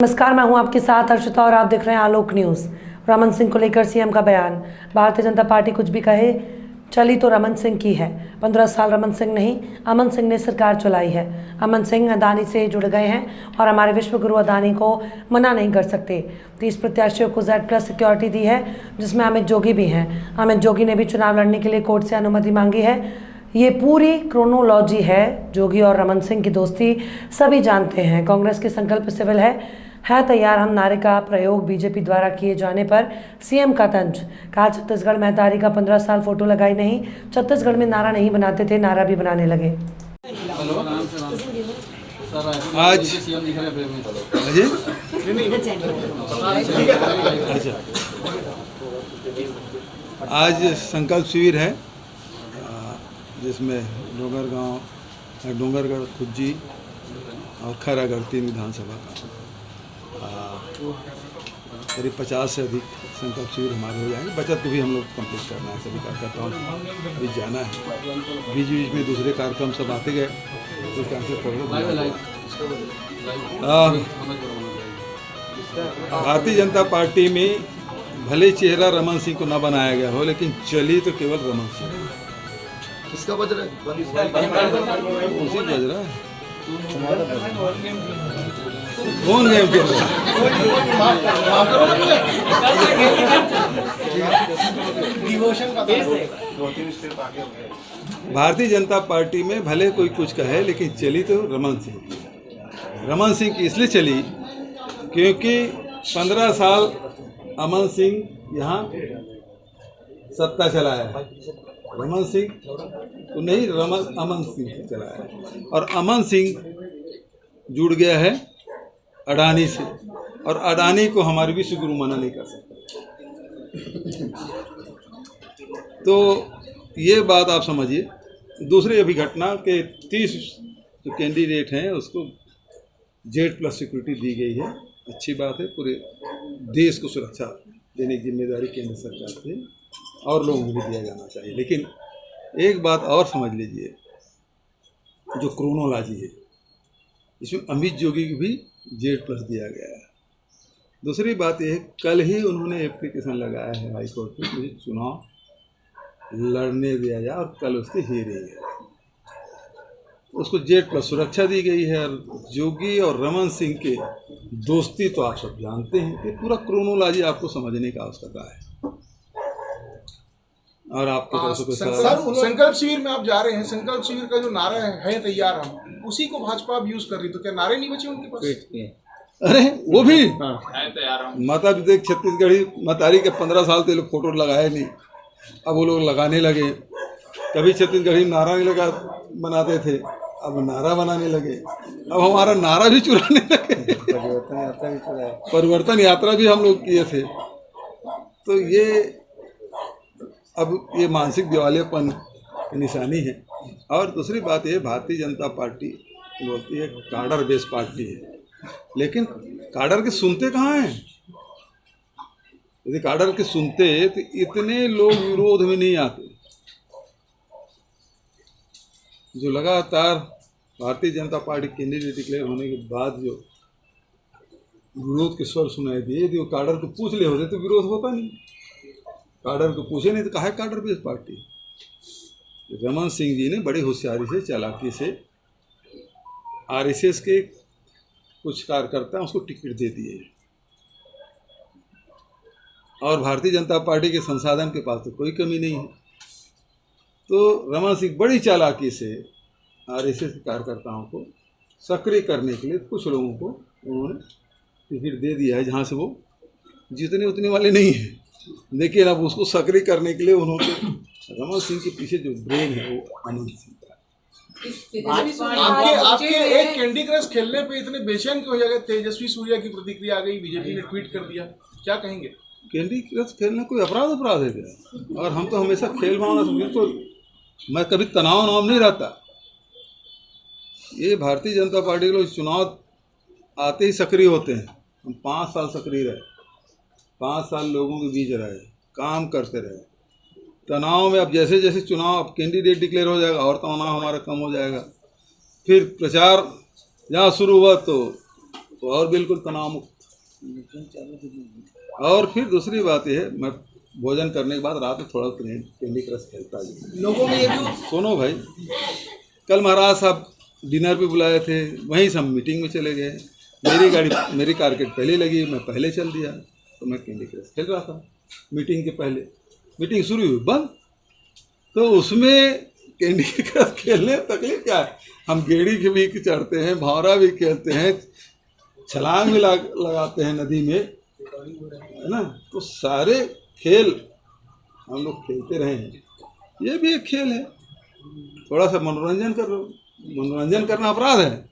नमस्कार, मैं हूं आपके साथ अर्शिता और आप देख रहे हैं आलोक न्यूज़। रमन सिंह को लेकर सीएम का बयान। भारतीय जनता पार्टी कुछ भी कहे, चली तो रमन सिंह की है। 15 साल रमन सिंह नहीं, अमन सिंह ने सरकार चलाई है। अमन सिंह अदानी से जुड़ गए हैं और हमारे विश्वगुरु अदानी को मना नहीं कर सकते। 30 प्रत्याशियों को Z+ सिक्योरिटी दी है, जिसमें अमित जोगी भी हैं। अमित जोगी ने भी चुनाव लड़ने के लिए कोर्ट से अनुमति मांगी है। ये पूरी क्रोनोलॉजी है। जोगी और रमन सिंह की दोस्ती सभी जानते हैं। कांग्रेस के संकल्प सिविल है तैयार हम नारे का प्रयोग बीजेपी द्वारा किए जाने पर सीएम का तंज। कहा छत्तीसगढ़ में तारी का 15 साल फोटो लगाई नहीं। छत्तीसगढ़ में नारा नहीं बनाते थे, नारा भी बनाने लगे। आज संकल्प शिविर है, जिसमें डोंगरगढ़, खुज्जी और खैरागढ़ 3 विधानसभा का करीब 50 से अधिक संकल्प शिविर हमारे हो जाएंगे। बचत को भी हम लोग कंप्लीट करना है, सभी कार्यकर्ताओं को भी जाना है। बीच बीच में दूसरे कार्यक्रम सब आते गए, तो भारतीय जनता पार्टी में भले चेहरा रमन सिंह को न बनाया गया हो, लेकिन चली तो केवल रमन सिंह। किसका बज रहा है? उसी बज रहा है। कौन गेम खेल रहा है? भारतीय जनता पार्टी में भले कोई कुछ कहे, लेकिन चली तो रमन सिंह। रमन सिंह की इसलिए चली क्योंकि 15 साल अमन सिंह यहाँ सत्ता चलाया है। रमन सिंह तो नहीं, अमन सिंह चलाया है। और अमन सिंह जुड़ गया है अडानी से, और अडानी को हमारे विश्वगुरु मना नहीं कर सकता। तो ये बात आप समझिए। दूसरी अभी घटना के 30 जो कैंडिडेट हैं उसको Z+ सिक्योरिटी दी गई है। अच्छी बात है। पूरे देश को सुरक्षा देने की जिम्मेदारी केंद्र सरकार से और लोगों को भी दिया जाना चाहिए। लेकिन एक बात और समझ लीजिए, जो क्रोनोलॉजी है, इसमें अमित जोगी को भी Z+ दिया गया है। दूसरी बात यह है, कल ही उन्होंने एप्लीकेशन लगाया है हाई कोर्ट में, मुझे चुनाव लड़ने दिया जाए, और कल उसकी हियरिंग है। उसको Z+ सुरक्षा दी गई है। और जोगी और रमन सिंह के दोस्ती तो आप सब जानते हैं कि पूरा क्रोनोलॉजी आपको समझने का आवश्यकता है। और आपके संकल्प शिविर में आप जा रहे हैं, संकल्प शिविर का जो नारा है तैयार हम, उसी को भाजपा अब यूज कर रही, तो क्या नारे नहीं बचे उनके पास? अरे वो भी माता विदेक छत्तीसगढ़ी मतारी के 15 साल से लोग फोटो लगाए नहीं, अब वो लोग लगाने लगे। कभी छत्तीसगढ़ी नारा नहीं लगा बनाते थे, अब नारा बनाने लगे। अब हमारा नारा भी चुराने लगे। परिवर्तन यात्रा भी हम लोग किए थे। तो ये अब ये मानसिक दिवालियापन की निशानी है। और दूसरी बात ये, भारतीय जनता पार्टी बोलती है काडर बेस पार्टी है, लेकिन काडर के सुनते कहाँ हैं? यदि काडर के सुनते तो इतने लोग विरोध में नहीं आते। जो लगातार Bharatiya Janata party candidate declare होने के बाद जो विरोध के स्वर सुनाई दिए, यदि वो काडर को पूछ ले होते तो विरोध होता नहीं। काडर को पूछे नहीं तो कहा cadre base party. Raman Singh ji ने बड़ी होशियारी से, चालाकी से RSS के कुछ कार्यकर्ता उसको टिकट दे दिए, और भारतीय जनता पार्टी के संसाधन के पास तो कोई कमी नहीं है। तो रमन सिंह बड़ी चालाकी से RSS के कार्यकर्ताओं को सक्रिय करने के लिए कुछ लोगों को उन्होंने टिकट दे दिया है, जहाँ से वो जीतने उतने वाले नहीं हैं। लेकिन अब उसको सक्रिय करने के लिए उन्होंने, रमन सिंह के पीछे जो ब्रेन है वो अमन सिंह का। आपके एक कैंडी क्रश खेलने पे इतने बेचैन क्यों हो जाएगा? तेजस्वी सूर्या की प्रतिक्रिया आ गई, बीजेपी ने ट्वीट कर दिया, क्या कहेंगे? कैंडी क्रश खेलना कोई अपराध है क्या? और हम तो हमेशा खेल भावना, तो मैं कभी तनाव नाम नहीं रहता। ये भारतीय जनता पार्टी के लोग चुनाव आते ही सक्रिय होते हैं। हम 5 साल सक्रिय रहे, 5 साल लोगों के बीच रहे, काम करते रहे। तनाव में अब जैसे जैसे चुनाव, अब कैंडिडेट डिक्लेयर हो जाएगा और तनाव हमारा कम हो जाएगा। फिर प्रचार जहाँ शुरू हुआ तो और बिल्कुल तनाव मुक्त। और फिर दूसरी बात यह है, मैं भोजन करने के बाद रात में थोड़ा कैंडी क्रश खेलता ही। लोगों में ये भी सुनो भाई, कल महाराज साहब डिनर पे बुलाए थे, वहीं से हम मीटिंग में चले गए। मेरी कारकेट पहले लगी, मैं पहले चल दिया, तो मैं कैंडी क्रश खेल रहा था मीटिंग के पहले। मीटिंग शुरू हुई बंद, तो उसमें कैंडी क्रश खेलने में तकलीफ क्या है? हम गेड़ी के भी चढ़ते हैं, भावरा भी खेलते हैं, छलांग भी लगाते हैं नदी में, है ना। तो सारे खेल हम लोग खेलते रहे हैं, ये भी एक खेल है। थोड़ा सा मनोरंजन कर लो, मनोरंजन करना अपराध है?